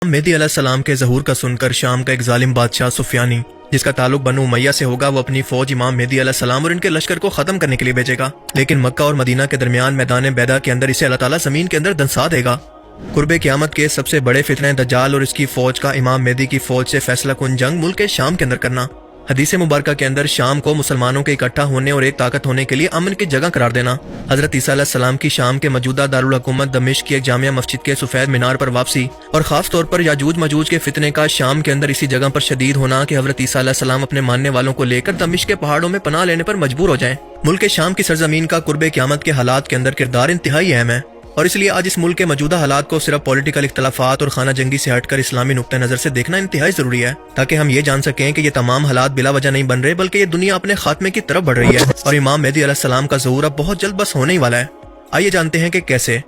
मेहदी अलैहिस्सलाम के ज़हूर का सुनकर शाम का एक जालिम बादशाह सुफियानी, जिसका ताल्लुक बनु उमैया से होगा, वो अपनी फौज इमाम मेहदी अलैहिस्सलाम और इनके लश्कर को खत्म करने के लिए भेजेगा। लेकिन मक्का और मदीना के दरमियान मैदान बैदा के अंदर इसे अल्लाह ताला जमीन के अंदर दंसा देगा। कुर्बे क़यामत के सबसे बड़े फितने दज्जाल और इसकी फौज का इमाम मेहदी की फौज से फैसला कुन जंग मुल्क के शाम के अंदर करना। हदीस मुबारक के अंदर शाम को मुसलमानों के इकट्ठा होने और एक ताकत होने के लिए अमन की जगह करार देना। हजरत ईसा अलैहिस्सलाम की शाम के मौजूदा दारुल हुकूमत दमिश्क की एक जामिया मस्जिद के सफेद मीनार पर वापसी और खास तौर पर याजूज मजूज के फितने का शाम के अंदर इसी जगह पर शदीद होना कि हजरत ईसा अलैहिस्सलाम अपने मानने वालों को लेकर दमिश्क के पहाड़ों में पनाह लेने पर मजबूर हो जाएं। मुल्क के शाम की सरजमीन का कुर्बे क़यामत के हालात के अंदर किरदार इंतहाई अहम है और इसलिए आज इस मुल्क के मौजूदा हालात को सिर्फ पॉलिटिकल इख्तलाफात और खाना जंगी से हटकर इस्लामी नुक्ता नजर से देखना इंतहाई जरूरी है, ताकि हम ये जान सकें कि ये तमाम हालात बिला वजह नहीं बन रहे, बल्कि ये दुनिया अपने खात्मे की तरफ बढ़ रही है और इमाम मेहदी अलैहिस्सलाम का ज़हूर अब बहुत जल्द बस होने ही वाला है। आइए जानते हैं कि कैसे।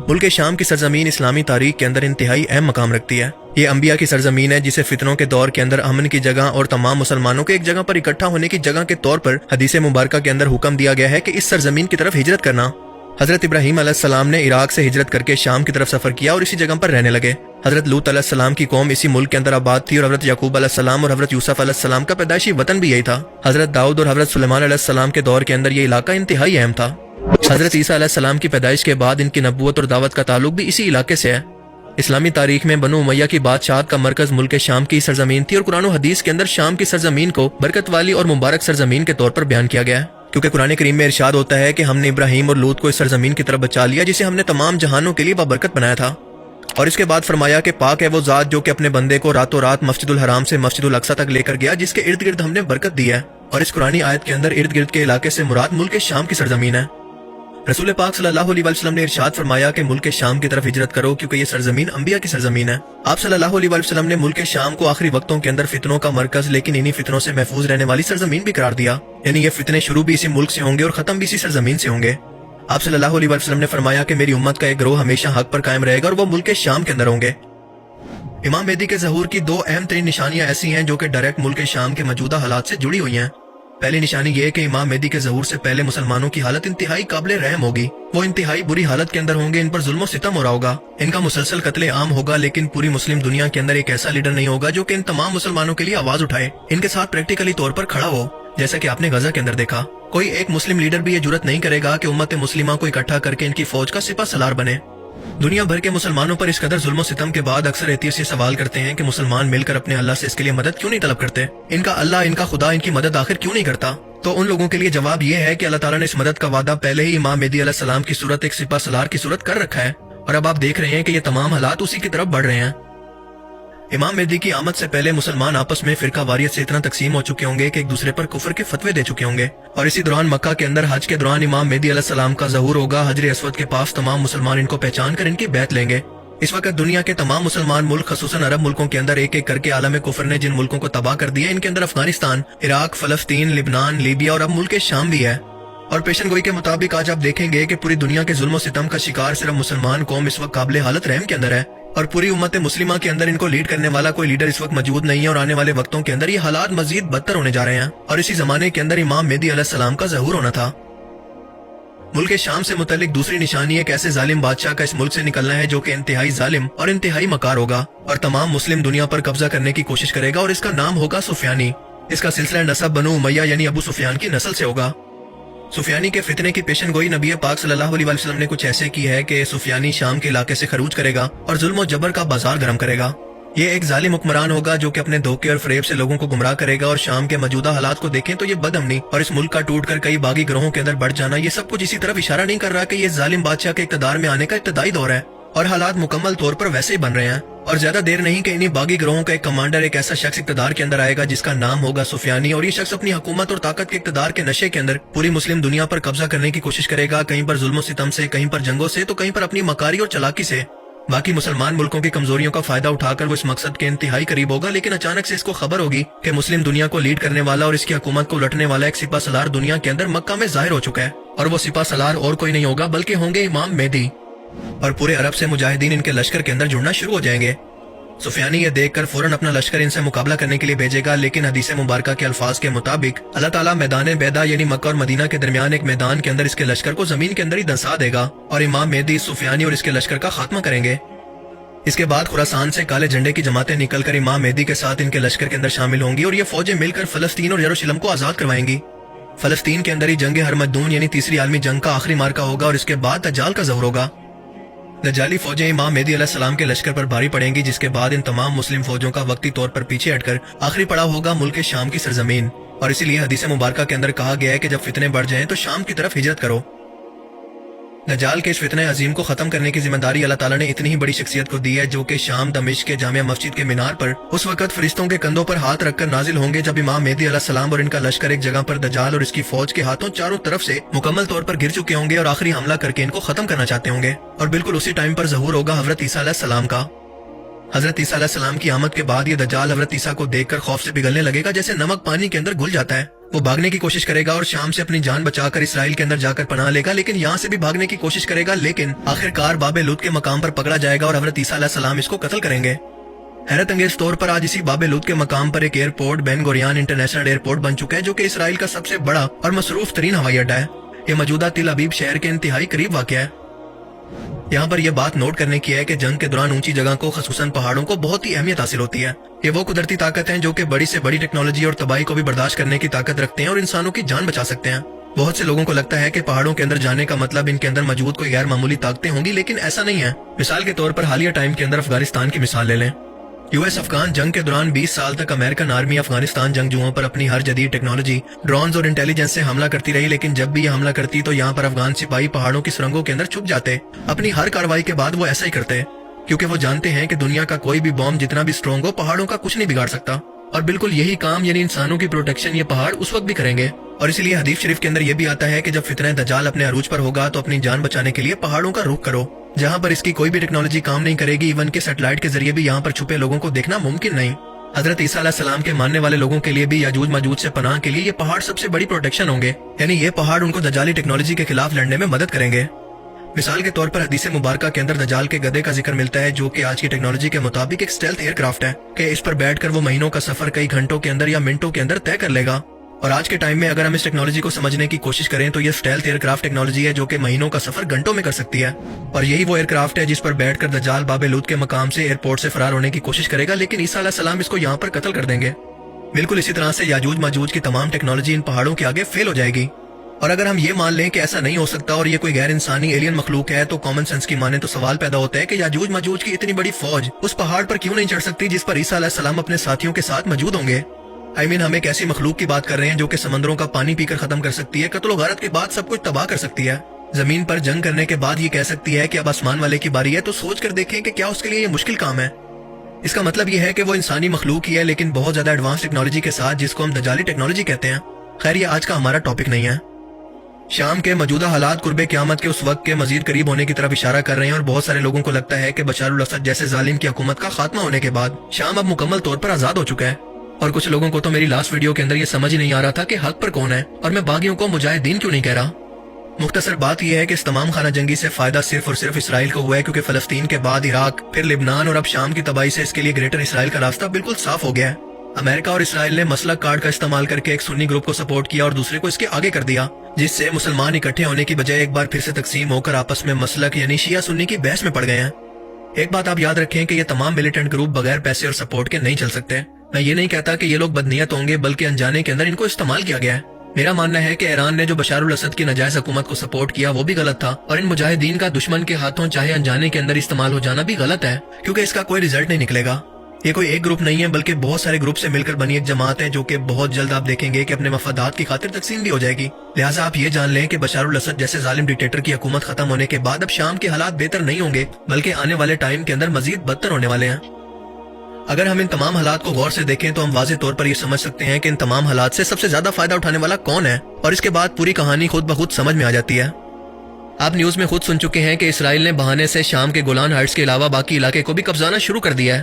मुल्क शाम की सरजमीन इस्लामी तारीख के अंदर इंतहाई अहम मकाम रखती है। ये अंबिया की सरजमीन है, जिसे फितनों के दौर के अंदर अमन की जगह और तमाम मुसलमानों के एक जगह पर इकट्ठा होने की जगह के तौर पर हदीस मुबारक के अंदर हुक्म दिया गया है कि इस सरजमीन की तरफ हिजरत करना। हजरत इब्राहीम अलैहिस्सलाम ने इराक से हिजरत करके शाम की तरफ सफर किया और इसी जगह पर रहने लगे। हजरत लूत अलैहिस्सलाम की कौम इसी मुल्क के अंदर आबाद थी और हजरत याकूब अलैहिस्सलाम और हजरत यूसुफ अलैहिस्सलाम का पैदाइशी वतन भी यही था। हजरत दाऊद और हजरत सुलेमान अलैहिस्सलाम के दौर के अंदर ये इलाका इंतहाई अहम था। हजरत ईसा अलैहिस्सलाम की पैदाइश के बाद इनकी नबूवत और दावत का ताल्लुक भी इसी इलाके से है। इस्लामी तारीख में बनु उमैया की बादशाहत का मरकज मुल्क शाम की सरजमीन थी और कुरान और हदीस के अंदर शाम की सरजमीन को बरकत वाली और मुबारक सरजमीन के तौर पर बयान किया गया है, क्योंकि कुरान करीम में इरशाद होता है कि हमने इब्राहीम और लूत को इस सरजमीन की तरफ बचा लिया जिसे हमने तमाम जहानों के लिए बाबरकत बनाया था। और इसके बाद फरमाया कि पाक है वो जात जो कि अपने बंदे को रातों रात मस्जिदुल हराम से मस्जिदुल अक्सा तक लेकर गया, जिसके इर्द गिर्द हमने बरकत दी है। और इस कुरानी आयत के अंदर इर्द गिर्द के इलाके से मुराद मुल्क शाम की सरजमीन है। रसूल पाक सल्लल्लाहु अलैहि वसल्लम ने इरशाद फरमाया कि मुल्क शाम की तरफ हिजरत करो, क्योंकि ये सरजमीन अंबिया की सरजमीन है। आप सल्लल्लाहु अलैहि वसल्लम ने मुल्क शाम को आखिरी वक्तों के अंदर फितनों का मरकज, लेकिन इन्हीं फितनों से महफूज रहने वाली सरजमीन भी करार दिया। यानी ये फितने शुरू भी इसी मुल्क से होंगे और खत्म भी इसी सरजमीन से होंगे। आप सल्लल्लाहु अलैहि वसल्लम ने फरमाया कि मेरी उम्मत का एक गिरोह हमेशा हक पर कायम रहेगा और वो मुल्क शाम के अंदर होंगे। इमाम मेहदी के ज़हूर की दो अहम तरीन निशानियां ऐसी हैं जो कि डायरेक्ट मुल्क शाम के मौजूदा हालात से जुड़ी हुई हैं। पहली निशानी ये है कि इमाम मेहदी के ज़हूर से पहले मुसलमानों की हालत इंतहाई काबिल रहम होगी। वो इंतहाई बुरी हालत के अंदर होंगे, इन पर जुल्म सितम हो रहा होगा, इनका मुसलसल कत्ले आम होगा, लेकिन पूरी मुस्लिम दुनिया के अंदर एक ऐसा लीडर नहीं होगा जो कि इन तमाम मुसलमानों के लिए आवाज उठाए, इनके साथ प्रैक्टिकली तौर पर खड़ा हो। जैसा कि आपने गजा के अंदर देखा, कोई एक मुस्लिम लीडर भी ये जुर्रत नहीं करेगा कि उम्मत मुस्लिमा को इकट्ठा करके इनकी फौज का सिपा सलार बने। दुनिया भर के मुसलमानों पर इस कदर जुल्म सितम के बाद अक्सर एथियस्ट सवाल करते हैं कि मुसलमान मिलकर अपने अल्लाह से इसके लिए मदद क्यों नहीं तलब करते, इनका अल्लाह, इनका खुदा इनकी मदद आखिर क्यों नहीं करता। तो उन लोगों के लिए जवाब ये है कि अल्लाह ताला ने इस मदद का वादा पहले ही इमाम मेहदी अलैहिस्सलाम की सूरत एक सिपा सलार की सूरत कर रखा है और अब आप देख रहे हैं कि ये तमाम हालात उसी की तरफ बढ़ रहे हैं। इमाम मेहदी की आमद से पहले मुसलमान आपस में फिरका वारियत से इतना तकसीम हो चुके होंगे कि एक दूसरे पर कुफर के फतवे दे चुके होंगे। और इसी दौरान मक्का के अंदर हज के दौरान इमाम मेहदी अलैहिस्सलाम का ज़हूर होगा। हजर अस्वद के पास तमाम मुसलमान इनको पहचान कर इनकी बैत लेंगे। इस वक्त दुनिया के तमाम मुसलमान मुल्क खसूसन अरब मुल्कों के अंदर एक एक करके आलम कुफर ने जिन मुल्कों को तबाह कर दिया, इनके अंदर अफगानिस्तान, इराक, फलस्तीन, लिबनान, लीबिया और अब मुल्क शाम भी है। और पेशन गोई के मुताबिक आज आप देखेंगे कि पूरी दुनिया के जुल्म सितम का शिकार सिर्फ मुसलमान कौम इस वक्त काबिल हालत रहम के अंदर है और पूरी उम्मत मुस्लिमा के अंदर इनको लीड करने वाला कोई लीडर इस वक्त मौजूद नहीं है। और आने वाले वक्तों के अंदर ये हालात मजीद बदतर होने जा रहे हैं और इसी जमाने के अंदर इमाम मेहदी अलैहिस्सलाम का ज़हूर होना था। मुल्क शाम से मुतल्लिक दूसरी निशानी एक ऐसे जालिम बादशाह का इस मुल्क से निकलना है जो कि इंतहाई जालिम और इंतहाई मकार होगा और तमाम मुस्लिम दुनिया पर कब्जा करने की कोशिश करेगा और इसका नाम होगा सुफियानी। इसका सिलसिला नसब बनु उमैया यानी अबू सुफियान की नस्ल से होगा। सुफियानी के फितने की पेशन गोई नबी पाक सल्लल्लाहु अलैहि वसल्लम ने कुछ ऐसे की है कि सुफियानी शाम के इलाके से खरूज करेगा और जुल्म और जबर का बाजार गर्म करेगा। ये एक जालिम हुक्मरान होगा जो कि अपने धोखे और फरेब से लोगों को गुमराह करेगा। और शाम के मौजूदा हालात को देखें तो ये बदअमनी और इस मुल्क का टूटकर कई बागी ग्रोहों के अंदर बढ़ जाना, ये सब कुछ इसी तरफ इशारा नहीं कर रहा कि ये जालिम बादशाह के इक़्तिदार में आने का इब्तिदाई दौर है और हालात मुकम्मल तौर पर वैसे ही बन रहे हैं। और ज्यादा देर नहीं कि इन्हीं बागी ग्रोहों का एक कमांडर, एक ऐसा शख्स इक़्तिदार के अंदर आएगा जिसका नाम होगा सुफियानी। और ये शख्स अपनी हुकूमत और ताकत के इक़्तिदार के नशे के अंदर पूरी मुस्लिम दुनिया पर कब्जा करने की कोशिश करेगा, कहीं पर जुल्म सितम से, कहीं पर जंगों से, तो कहीं पर अपनी मकारी और चलाकी से। बाकी मुसलमान मुल्कों की कमजोरियों का फायदा उठाकर वो इस मकसद के इंतहाई करीब होगा। लेकिन अचानक से इसको खबर होगी कि मुस्लिम दुनिया को लीड करने वाला और इसकी हुकूमत को उलटने वाला एक सिपा सलार दुनिया के अंदर मक्का में जाहिर हो चुका है और वो सिपा सलार और कोई नहीं होगा बल्कि होंगे इमाम मेहदी। और पूरे अरब से मुजाहिदीन इनके लश्कर के अंदर जुड़ना शुरू हो जाएंगे। सुफियानी ये देखकर फौरन अपना लश्कर इनसे मुकाबला करने के लिए भेजेगा, लेकिन हदीस मुबारक के अल्फाज के मुताबिक अल्लाह ताला मैदान बैदा यानी मक्का और मदीना के दरमियान एक मैदान के अंदर इसके लश्कर को जमीन के अंदर ही दंसा देगा और इमाम मेहदी सुफियानी और इसके लश्कर का खात्मा करेंगे। اس کے بعد خراسان سے کالے جھنڈے کی جماعتیں نکل کر امام مہدی کے ساتھ ان کے لشکر کے اندر شامل ہوں گی اور یہ فوجیں مل کر فلسطین اور یروشلم کو آزاد کروائیں گی۔ فلسطین کے اندر ہی جنگ ہرمدون یعنی تیسری عالمی جنگ کا آخری مارکا ہوگا اور اس کے بعد دجال کا ظہور ہوگا۔ دجالی فوجیں امام مہدی علیہ السلام کے لشکر پر بھاری پڑیں گی، جس کے بعد ان تمام مسلم فوجوں کا وقتی طور پر پیچھے ہٹ کر آخری پڑاؤ ہوگا ملک شام کی سرزمین، اور اسی لیے حدیث مبارکہ کے اندر کہا گیا ہے کہ جب فتنے بڑھ جائیں تو شام کی طرف ہجرت کرو۔ دجال کے اس فتنہ عظیم کو ختم کرنے کی ذمہ داری اللہ تعالیٰ نے اتنی ہی بڑی شخصیت کو دی ہے جو کہ شام دمشق کے جامع مسجد کے مینار پر اس وقت فرشتوں کے کندھوں پر ہاتھ رکھ کر نازل ہوں گے جب امام مہدی علیہ السلام اور ان کا لشکر ایک جگہ پر دجال اور اس کی فوج کے ہاتھوں چاروں طرف سے مکمل طور پر گر چکے ہوں گے اور آخری حملہ کر کے ان کو ختم کرنا چاہتے ہوں گے، اور بالکل اسی ٹائم پر ظہور ہوگا حضرت عیسیٰ علیہ السلام کا۔ حضرت عیسیٰ علیہ السلام کی آمد کے بعد یہ دجال حضرت عیسیٰ کو دیکھ کر خوف سے پگھلنے لگے گا جیسے نمک پانی کے اندر گھل جاتا ہے۔ وہ بھاگنے کی کوشش کرے گا اور شام سے اپنی جان بچا کر اسرائیل کے اندر جا کر پناہ لے گا، لیکن یہاں سے بھی بھاگنے کی کوشش کرے گا، لیکن آخر کار باب لوط کے مقام پر پکڑا جائے گا اور حضرت عیسیٰ علیہ السلام اس کو قتل کریں گے۔ حیرت انگیز طور پر آج اسی باب لوط کے مقام پر ایک ایئرپورٹ بین گوریان انٹرنیشنل ایئرپورٹ بن چکا ہے جو کہ اسرائیل کا سب سے بڑا اور مصروف ترین ہوائی اڈا ہے۔ یہ موجودہ تل ابیب شہر کے انتہائی قریب واقع ہے۔ یہاں پر یہ بات نوٹ کرنے کی ہے کہ جنگ کے دوران اونچی جگہ کو خصوصاً پہاڑوں کو بہت ہی اہمیت حاصل ہوتی ہے۔ یہ وہ قدرتی طاقت ہیں جو کہ بڑی سے بڑی ٹیکنالوجی اور تباہی کو بھی برداشت کرنے کی طاقت رکھتے ہیں اور انسانوں کی جان بچا سکتے ہیں۔ بہت سے لوگوں کو لگتا ہے کہ پہاڑوں کے اندر جانے کا مطلب ان کے اندر موجود کوئی غیر معمولی طاقتیں ہوں گی، لیکن ایسا نہیں ہے۔ مثال کے طور پر حالیہ ٹائم کے اندر افغانستان کی مثال لے لیں۔ یو ایس افغان جنگ کے دوران 20 سال تک امریکن آرمی افغانستان جنگجوؤں پر اپنی ہر جدید ٹیکنالوجی، ڈرونز اور انٹیلیجنس سے حملہ کرتی رہی، لیکن جب بھی یہ حملہ کرتی تو یہاں پر افغان سپاہی پہاڑوں کی سرنگوں کے اندر چھپ جاتے۔ اپنی ہر کارروائی کے بعد وہ ایسا ہی کرتے کیونکہ وہ جانتے ہیں کہ دنیا کا کوئی بھی بم جتنا بھی اسٹرانگ ہو پہاڑوں کا کچھ نہیں بگاڑ سکتا، اور بالکل یہی کام یعنی انسانوں کی پروٹیکشن یہ پہاڑ اس وقت بھی کریں گے۔ اور اسی لیے حدیث شریف کے اندر یہ بھی آتا ہے کہ جب فتنہ دجال اپنے عروج پر ہوگا تو اپنی جان بچانے کے لیے پہاڑوں کا رخ کرو، جہاں پر اس کی کوئی بھی ٹیکنالوجی کام نہیں کرے گی، ایون کہ سیٹلائٹ کے ذریعے بھی یہاں پر چھپے لوگوں کو دیکھنا ممکن نہیں۔ حضرت عیسیٰ علیہ السلام کے ماننے والے لوگوں کے لیے بھی یاجوج ماجوج سے پناہ کے لیے یہ پہاڑ سب سے بڑی پروٹیکشن ہوں گے، یعنی یہ پہاڑ ان کو دجالی ٹیکنالوجی کے خلاف لڑنے میں مدد کریں گے۔ مثال کے طور پر حدیث مبارکہ کے اندر دجال کے گدھے کا ذکر ملتا ہے جو کہ آج کی ٹیکنالوجی کے مطابق ایک اسٹیلتھ ایئر کرافٹ ہے کہ اس پر بیٹھ کر وہ مہینوں کا سفر کئی گھنٹوں کے اندر یا منٹوں کے اندر طے کر لے گا۔ اور آج کے ٹائم میں اگر ہم اس ٹیکنالوجی کو سمجھنے کی کوشش کریں تو یہ اسٹیلتھ ایئر کرافٹ ٹیکنالوجی ہے جو کہ مہینوں کا سفر گھنٹوں میں کر سکتی ہے، اور یہی وہ ایئر کرافٹ ہے جس پر بیٹھ کر دجال باب لوط کے مقام سے ایئرپورٹ سے فرار ہونے کی کوشش کرے گا، لیکن عیسیٰ علیہ السلام اس کو یہاں پر قتل کر دیں گے۔ بالکل اسی طرح سے یاجوج ماجوج کی تمام ٹیکنالوجی ان پہاڑوں کے آگے فیل ہو جائے گی۔ اور اگر ہم یہ مان لیں کہ ایسا نہیں ہو سکتا اور یہ کوئی غیر انسانی ایلین مخلوق ہے تو کامن سینس کی مانے تو سوال پیدا ہوتا ہے کہ یاجوج ماجوج کی اتنی بڑی فوج اس پہاڑ پر کیوں نہیں چڑھ سکتی جس پر عیسیٰ علیہ السلام اپنے ساتھیوں کے ساتھ موجود ہوں گے؟ ہم ایک ایسی مخلوق کی بات کر رہے ہیں جو کہ سمندروں کا پانی پی کر ختم کر سکتی ہے، قتل و غارت کے بعد سب کچھ تباہ کر سکتی ہے، زمین پر جنگ کرنے کے بعد یہ کہہ سکتی ہے کہ اب آسمان والے کی باری ہے، تو سوچ کر دیکھیں کہ کیا اس کے لیے یہ مشکل کام ہے؟ اس کا مطلب یہ ہے کہ وہ انسانی مخلوق ہی ہے لیکن بہت زیادہ ایڈوانس ٹیکنالوجی کے ساتھ، جس کو ہم دجالی ٹیکنالوجی کہتے ہیں۔ خیر یہ آج کا ہمارا ٹاپک نہیں ہے۔ شام کے موجودہ حالات قرب قیامت کے اس وقت کے مزید قریب ہونے کی طرف اشارہ کر رہے ہیں، اور بہت سارے لوگوں کو لگتا ہے کہ بشار الاسد جیسے ظالم کی حکومت کا خاتمہ ہونے کے بعد شام اب مکمل طور پر آزاد ہو چکا ہے، اور کچھ لوگوں کو تو میری لاسٹ ویڈیو کے اندر یہ سمجھ ہی نہیں آ رہا تھا کہ حق پر کون ہے اور میں باغیوں کو مجاہدین کیوں نہیں کہہ رہا۔ مختصر بات یہ ہے کہ اس تمام خانہ جنگی سے فائدہ صرف اور صرف اسرائیل کو ہوا ہے، کیونکہ فلسطین کے بعد عراق، پھر لبنان اور اب شام کی تباہی سے اس کے لیے گریٹر اسرائیل کا راستہ بالکل صاف ہو گیا ہے۔ امریکہ اور اسرائیل نے مسلک کارڈ کا استعمال کر کے ایک سنی گروپ کو سپورٹ کیا اور دوسرے کو اس کے آگے کر دیا، جس سے مسلمان اکٹھے ہونے کی بجائے ایک بار پھر سے تقسیم ہو کر آپس میں مسلک یعنی شیعہ سنی کی بحث میں پڑ گئے ہیں۔ ایک بات آپ یاد رکھیں کہ یہ تمام ملیٹنٹ گروپ بغیر پیسے اور سپورٹ کے نہیں چل سکتے۔ میں یہ نہیں کہتا کہ یہ لوگ بدنیت ہوں گے، بلکہ انجانے کے اندر ان کو استعمال کیا گیا ہے۔ میرا ماننا ہے کہ ایران نے جو بشار الاسد کی ناجائز حکومت کو سپورٹ کیا وہ بھی غلط تھا، اور ان مجاہدین کا دشمن کے ہاتھوں چاہے انجانے کے اندر استعمال ہو جانا بھی غلط ہے، کیونکہ اس کا کوئی رزلٹ نہیں نکلے گا۔ یہ کوئی ایک گروپ نہیں ہے بلکہ بہت سارے گروپ سے مل کر بنی ایک جماعت ہے جو کہ بہت جلد آپ دیکھیں گے کہ اپنے مفادات کی خاطر تقسیم بھی ہو جائے گی۔ لہٰذا آپ یہ جان لیں کہ بشار الاسد جیسے ظالم ڈکٹیٹر کی حکومت ختم ہونے کے بعد اب شام کے حالات بہتر نہیں ہوں گے، بلکہ آنے والے ٹائم کے اندر مزید بدتر ہونے والے ہیں۔ اگر ہم ان تمام حالات کو غور سے دیکھیں تو ہم واضح طور پر یہ سمجھ سکتے ہیں کہ ان تمام حالات سے سب سے زیادہ فائدہ اٹھانے والا کون ہے، اور اس کے بعد پوری کہانی خود بخود سمجھ میں آ جاتی ہے۔ آپ نیوز میں خود سن چکے ہیں کہ اسرائیل نے بہانے سے شام کے گولان ہائٹس کے علاوہ باقی علاقے کو بھی قبضانا شروع کر دیا ہے۔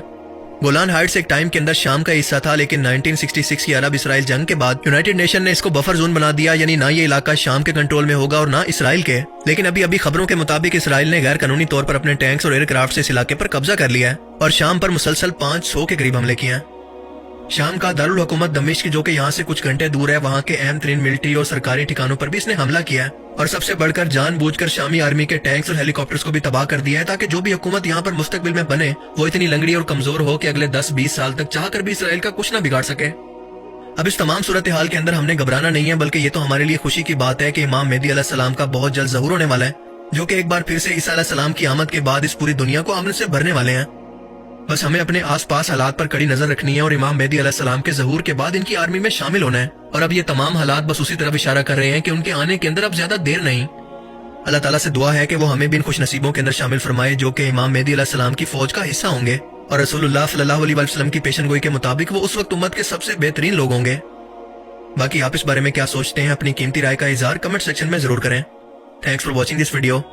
گولان ہائٹس ایک ٹائم کے اندر شام کا حصہ تھا، لیکن 1966 کی عرب اسرائیل جنگ کے بعد یونائٹڈ نیشن نے اس کو بفر زون بنا دیا، یعنی نہ یہ علاقہ شام کے کنٹرول میں ہوگا اور نہ اسرائیل کے۔ لیکن ابھی خبروں کے مطابق اسرائیل نے غیر قانونی طور پر اپنے ٹینکس اور ایئر کرافٹ سے اس علاقے پر قبضہ کر لیا ہے اور شام پر مسلسل 500 کے قریب حملے کیے ہیں۔ शाम का दारुल हुकूमत दमिश्क जो कि यहाँ से कुछ घंटे दूर है, वहाँ के अहम तरीन मिलिट्री और सरकारी ठिकानों पर भी इसने हमला किया है और सबसे बढ़कर जानबूझकर शामी आर्मी के टैंक्स और हेलीकॉप्टर्स को भी तबाह कर दिया है ताकि जो भी हुकूमत यहाँ पर मुस्तकबिल में बने वो इतनी लंगड़ी और कमजोर हो कि अगले 10-20 साल तक चाहकर भी इसराइल का कुछ ना बिगाड़ सके। अब इस तमाम सूरत हाल के अंदर हमने घबराना नहीं है, बल्कि ये तो हमारे लिए खुशी की बात है कि इमाम मेहदी अलैहिस्सलाम का बहुत जल्द ज़हूर होने वाला है, जो कि एक बार फिर से ईसा अलैहिस्सलाम की आमद के बाद इस पूरी दुनिया को अमन से भरने वाले हैं। बस हमें अपने आसपास हालात पर कड़ी नजर रखनी है और इमाम मेहदी अलैहिस्सलाम के ज़हूर के बाद इनकी आर्मी में शामिल होना है। और अब ये तमाम हालात बस उसी तरफ इशारा कर रहे हैं कि उनके आने के अंदर अब ज्यादा देर नहीं। अल्लाह ताला से दुआ है कि वो हमें भी इन खुश नसीबों के अंदर शामिल फरमाए जो कि इमाम मेहदी अलैहिस्सलाम की फौज का हिस्सा होंगे और रसूलुल्लाह सल्लल्लाहु अलैहि वसल्लम की पेशनगोई के मुताबिक वो उस वक्त उम्मत के सबसे बेहतरीन लोग होंगे। बाकी आप इस बारे में क्या सोचते हैं, अपनी कीमती राय का इजहार कमेंट सेक्शन में जरूर करें। Thanks for watching this video.